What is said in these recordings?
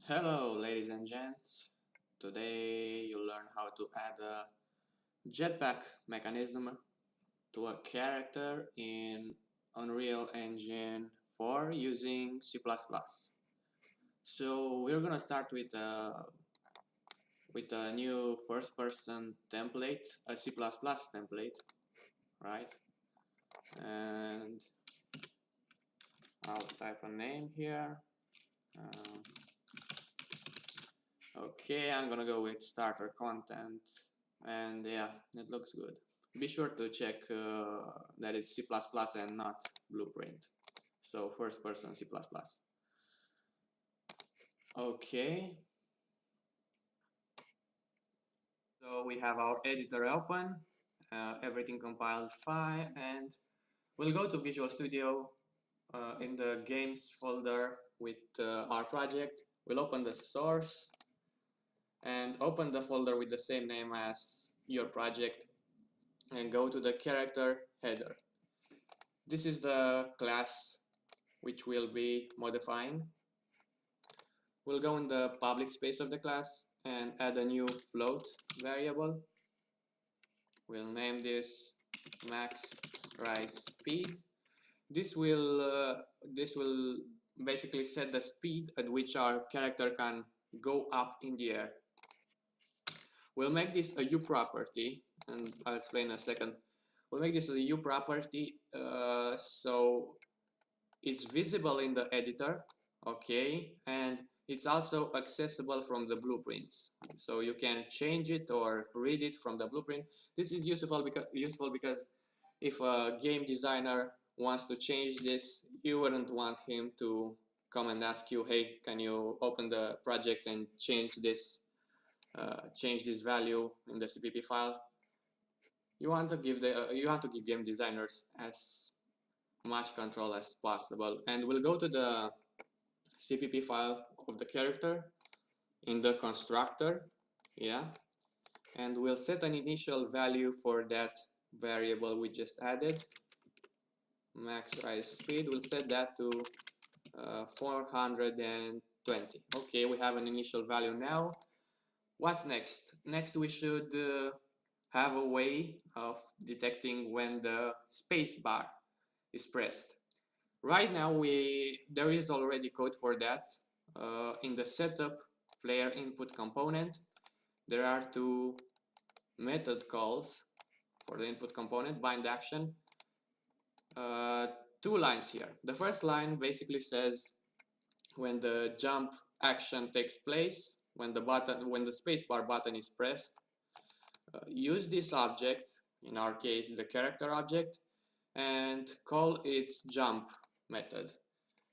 Hello ladies and gents, today you'll learn how to add a jetpack mechanism to a character in Unreal Engine 4 using C++. So we're gonna start with a new first person template, a C++ template, right? And I'll type a name here. Okay, I'm gonna go with starter content, and yeah, it looks good. Be sure to check that it's C++ and not Blueprint. So first person C++. Okay. So we have our editor open, everything compiled fine, and we'll go to Visual Studio in the games folder with our project. We'll open the source and open the folder with the same name as your project and go to the character header. This is the class which we'll be modifying. We'll go in the public space of the class and add a new float variable. We'll name this max rise speed. This will basically set the speed at which our character can go up in the air. We'll make this a U property, and I'll explain in a second. We'll make this a U property so it's visible in the editor, okay, and it's also accessible from the blueprints. So you can change it or read it from the blueprint. This is useful because if a game designer wants to change this, you wouldn't want him to come and ask you, hey, can you open the project and change this value in the CPP file. You want to give game designers as much control as possible, and we'll go to the CPP file of the character in the constructor, yeah, and we'll set an initial value for that variable we just added, max rise speed. We'll set that to 420. Okay, we have an initial value now. What's next? Next, we should have a way of detecting when the space bar is pressed. Right now, there is already code for that. In the setup player input component, there are two method calls for the input component, bind action. Two lines here. The first line basically says when the jump action takes place, when the spacebar button is pressed, use this object, in our case the character object, and call its jump method.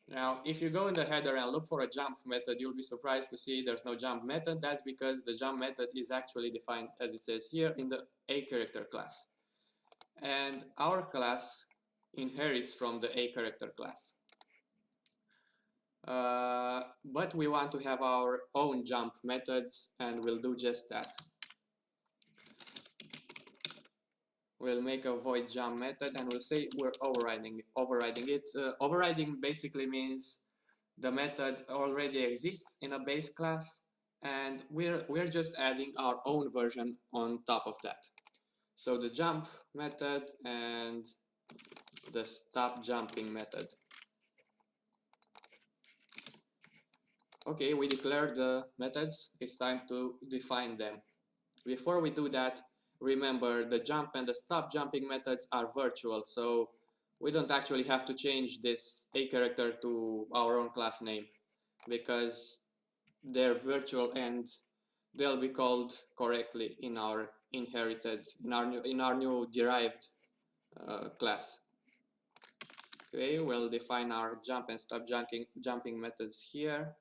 Now, if you go in the header and look for a jump method, you'll be surprised to see there's no jump method. That's because the jump method is actually defined, as it says here, in the A character class. And our class inherits from the A character class. But we want to have our own jump methods, and we'll do just that. We'll make a void jump method, and we'll say we're overriding it. Overriding basically means the method already exists in a base class, and we're just adding our own version on top of that. So the jump method and the stop jumping method. Okay, we declared the methods. It's time to define them. Before we do that, remember the jump and the stop jumping methods are virtual, so we don't actually have to change this A character to our own class name because they're virtual and they'll be called correctly in our new derived class. Okay, we'll define our jump and stop jumping methods here.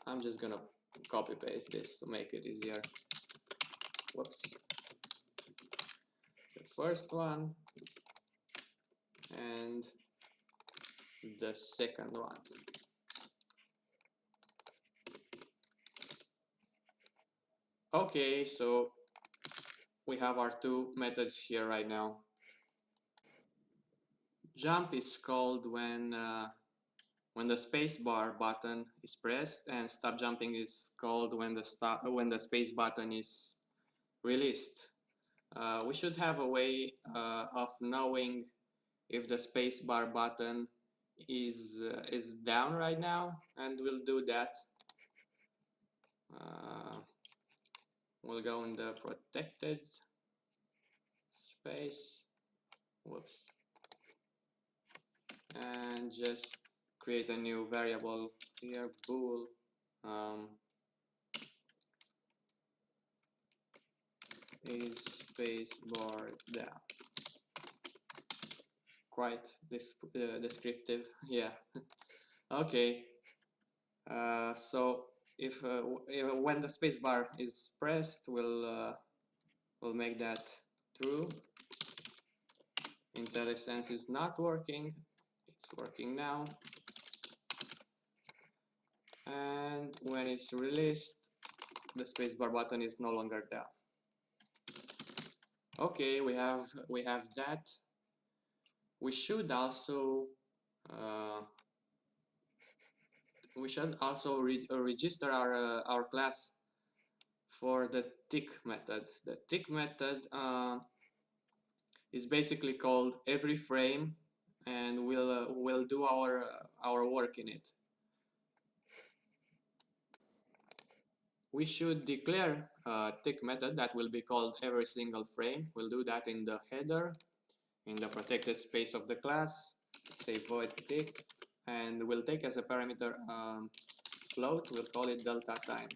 I'm just gonna copy paste this to make it easier. Whoops. The first one and the second one. Okay, so we have our two methods here right now. Jump is called when when the space bar button is pressed, and stop jumping is called when the space button is released. We should have a way of knowing if the space bar button is down right now, and we'll do that. We'll go in the protected space, whoops, and just create a new variable here, bool, is space bar down. Quite descriptive, yeah. Okay, so if when the space bar is pressed, we'll make that true. IntelliSense is not working. It's working now. And when it's released, the spacebar button is no longer down. Okay, we have that. We should also register our class for the tick method. The tick method is basically called every frame, and we'll do our work in it. We should declare a tick method that will be called every single frame. We'll do that in the header, in the protected space of the class. Say void tick, and we'll take as a parameter float. We'll call it delta time.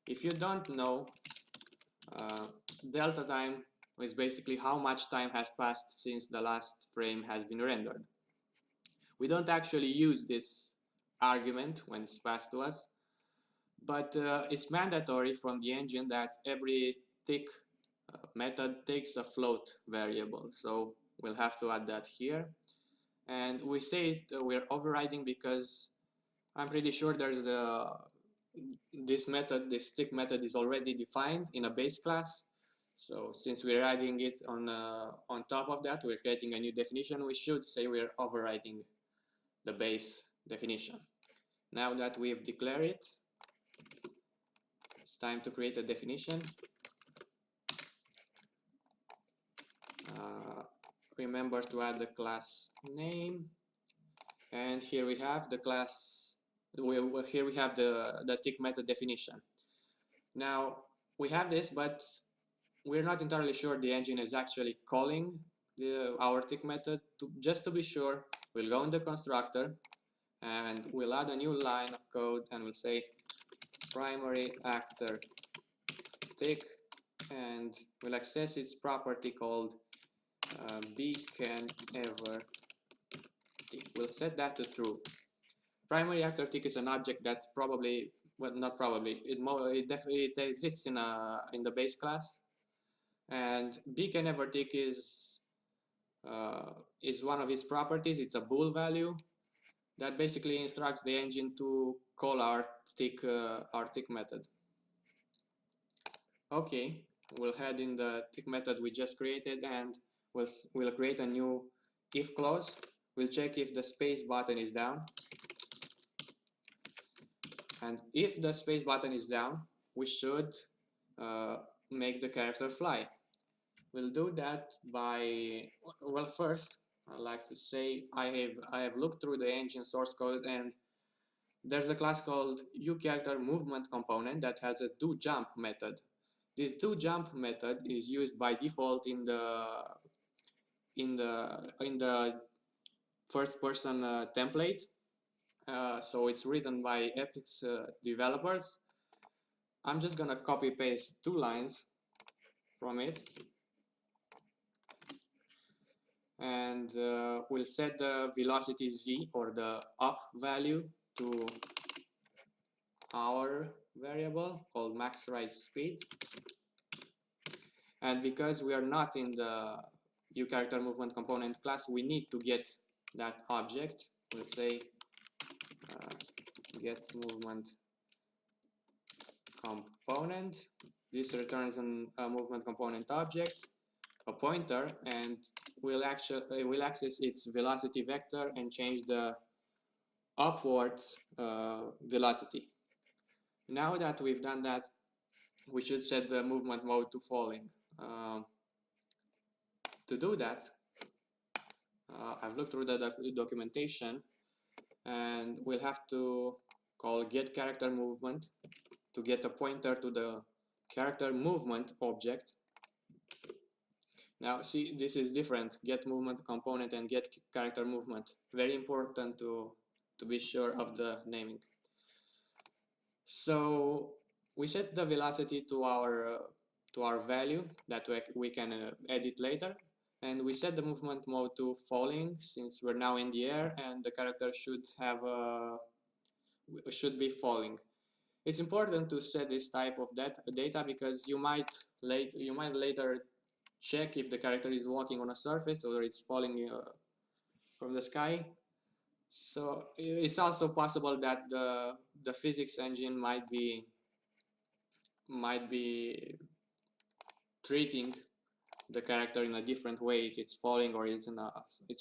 If you don't know, delta time is basically how much time has passed since the last frame has been rendered. We don't actually use this argument when it's passed to us, but it's mandatory from the engine that every tick method takes a float variable. So we'll have to add that here. And we say we're overriding because I'm pretty sure there's this tick method is already defined in a base class. So since we're adding it on top of that, we're creating a new definition. We should say we're overriding the base definition. Now that we've declared it, it's time to create a definition. Remember to add the class name, and here we have the class. Here we have the tick method definition. Now we have this, but we're not entirely sure the engine is actually calling our tick method. Just to be sure, we'll go in the constructor and we'll add a new line of code, and we'll say primary actor tick, and we'll access its property called can ever tick. We'll set that to true. Primary actor tick is an object that probably, well, not probably, it exists in the base class, and can ever tick is one of its properties. It's a bool value that basically instructs the engine to call our tick method. Okay, we'll head in the tick method we just created, and we'll create a new if clause. We'll check if the space button is down, and if the space button is down, we should make the character fly. We'll do that by, well, first I'd like to say I have looked through the engine source code, and there's a class called uCharacterMovementComponent that has a doJump method. This doJump method is used by default in the first person template. So it's written by Epic's developers. I'm just gonna copy paste 2 lines from it, and we'll set the velocity z, or the up value, to our variable called max rise speed. And because we are not in the uCharacterMovementComponent class, we need to get that object. We'll say get movement component. This returns a movement component object, a pointer, and we'll access its velocity vector and change the upwards velocity. Now that we've done that, we should set the movement mode to falling. To do that, I've looked through the documentation, and we'll have to call get character movement to get a pointer to the character movement object. Now see, this is different, get movement component and get character movement. Very important to be sure of the naming. So we set the velocity to our value that we can edit later, and we set the movement mode to falling since we're now in the air and the character should be falling. It's important to set this type of data because you might later check if the character is walking on a surface or it's falling from the sky. So it's also possible that the physics engine might be treating the character in a different way if it's falling or it's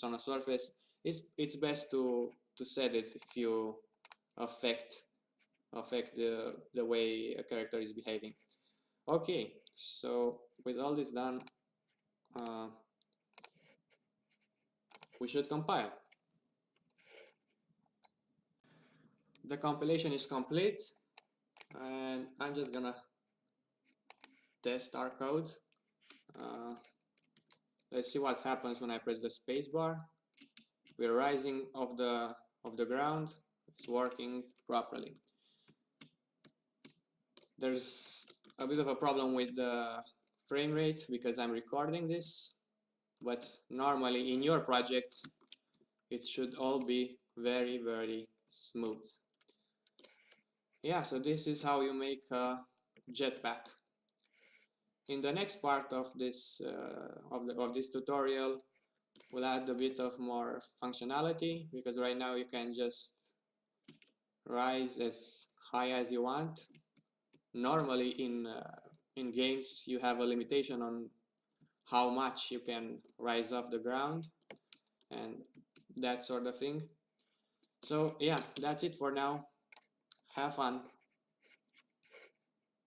on a surface. It's best to set it if you affect the way a character is behaving. Okay, so with all this done, we should compile. The compilation is complete, and I'm just gonna test our code. Let's see what happens when I press the spacebar. We're rising off the ground. It's working properly. There's a bit of a problem with the frame rate because I'm recording this, but normally in your project it should all be very, very smooth. Yeah, so this is how you make a jetpack. In the next part of this this tutorial, we'll add a bit of more functionality because right now you can just rise as high as you want. Normally in games you have a limitation on how much you can rise off the ground and that sort of thing. So yeah, that's it for now. Have fun.